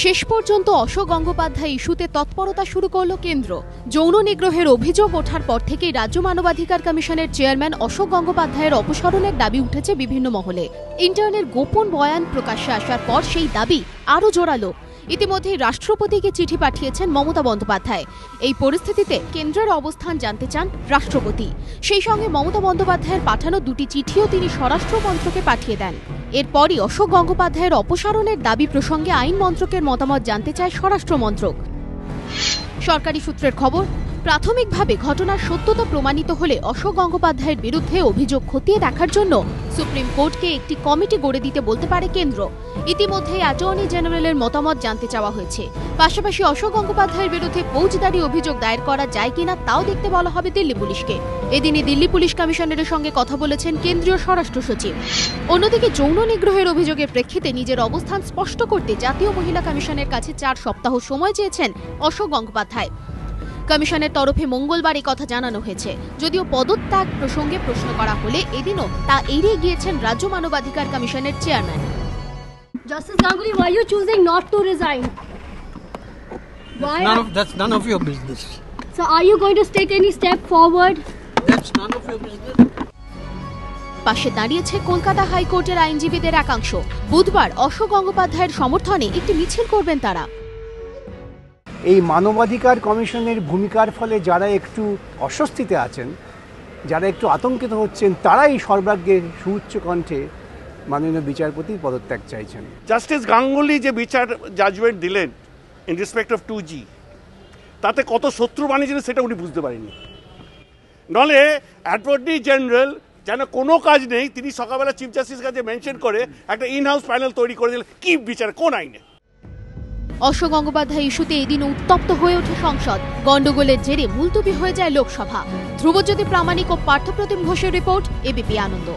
শেষ পর্যন্ত অশোক গঙ্গোপাধ্যায় ইস্যুতে তৎপরতা শুরু করল কেন্দ্র। যৌন নিগ্রহের অভিযোগ ওঠার পর থেকেই রাজ্য মানবাধিকার কমিশনের চেয়ারম্যান অশোক গঙ্গোপাধ্যায়ের অপসারণের দাবি উঠেছে বিভিন্ন মহলে। ইন্টার্নের গোপন বয়ান প্রকাশ্যে আসার পর সেই দাবি আরও জোরালো। ইতিমধ্যেই রাষ্ট্রপতিকে চিঠি পাঠিয়েছেন মমতা বন্দ্যোপাধ্যায়। এই পরিস্থিতিতে কেন্দ্রের অবস্থান জানতে চান রাষ্ট্রপতি। সেই সঙ্গে মমতা বন্দ্যোপাধ্যায়ের পাঠানো দুটি চিঠিও তিনি স্বরাষ্ট্র মন্ত্রকে পাঠিয়ে দেন। এরপরই অশোক গঙ্গোপাধ্যায়ের অপসারণের দাবি প্রসঙ্গে আইন মন্ত্রকের মতামত জানতে চায় স্বরাষ্ট্র মন্ত্রক। সরকারি সূত্রের খবর, প্রাথমিকভাবে ঘটনার সত্যতা প্রমাণিত হলে অশোক গঙ্গোপাধ্যায়ের বিরুদ্ধে অভিযোগ খতিয়ে দেখার জন্য সুপ্রিম কোর্টকে একটি কমিটি গড়ে দিতে বলতে পারে কেন্দ্র। ইতিমধ্যে অ্যাটর্নি জেনারেলের মতামত জানতে চাওয়া হয়েছে। পাশাপাশি অশোক গঙ্গোপাধ্যায়ের বিরুদ্ধে ফৌজদারি অভিযোগ দায়ের করা যায় কিনা তাও দেখতে বলা হবে দিল্লি পুলিশকে। এদিনই দিল্লি পুলিশ কমিশনারের সঙ্গে কথা বলেছেন কেন্দ্রীয় স্বরাষ্ট্র সচিব। অন্যদিকে যৌন নিগ্রহের অভিযোগের প্রেক্ষিতে নিজের অবস্থান স্পষ্ট করতে জাতীয় মহিলা কমিশনের কাছে 4 সপ্তাহ সময় চেয়েছেন অশোক গঙ্গোপাধ্যায়। কমিশনের তরফে মঙ্গলবার এই কথা জানানো হয়েছে। যদিও পদত্যাগ প্রসঙ্গে প্রশ্ন করা হলে এদিনও তা এড়িয়ে গিয়েছেন রাজ্য মানবাধিকার কমিশনের chairman. Justice Ganguly, why are you choosing not to resign? Why? That's none of your business. So are you going to take any step forward? That's none of your business. পাশে দাঁড়িয়েছে কলকাতা হাইকোর্টের আইনজীবীদের একাংশ। বুধবার অশোক গঙ্গোপাধ্যায়ের সমর্থনে একটি মিছিল করবেন তারা। এই মানবাধিকার কমিশনের ভূমিকার ফলে যারা একটু অস্বস্তিতে আছেন, যারা একটু আতঙ্কিত হচ্ছেন, তারাই সর্বাগ্রে সুউচ্চ কণ্ঠে মাননীয় বিচারপতির পদত্যাগ চাইছেন। জাস্টিস গাঙ্গুলি যে বিচার জাজমেন্ট দিলেন ইন রেসপেক্ট অফ 2G, তাতে কত শত্রু বানিয়েছিলেন সেটা উনি বুঝতে পারেননি। নলে অ্যাটর্নি জেনারেল যেন কোনো কাজ নেই, তিনি সকালবেলা চিফ জাস্টিসের কাছে মেনশন করে একটা ইন হাউস প্যানেল তৈরি করে দিলেন। কি বিচার, কোন আইনে? অশোক গঙ্গোপাধ্যায় ইস্যুতে এদিন উত্তপ্ত হয়ে ওঠে সংসদ। গন্ডগোলের জেরে মুলতবি হয়ে যায় লোকসভা। ধ্রুবজ্যোতি প্রামাণিক ও পার্থপ্রতিম ঘোষের রিপোর্ট, এবিপি আনন্দ।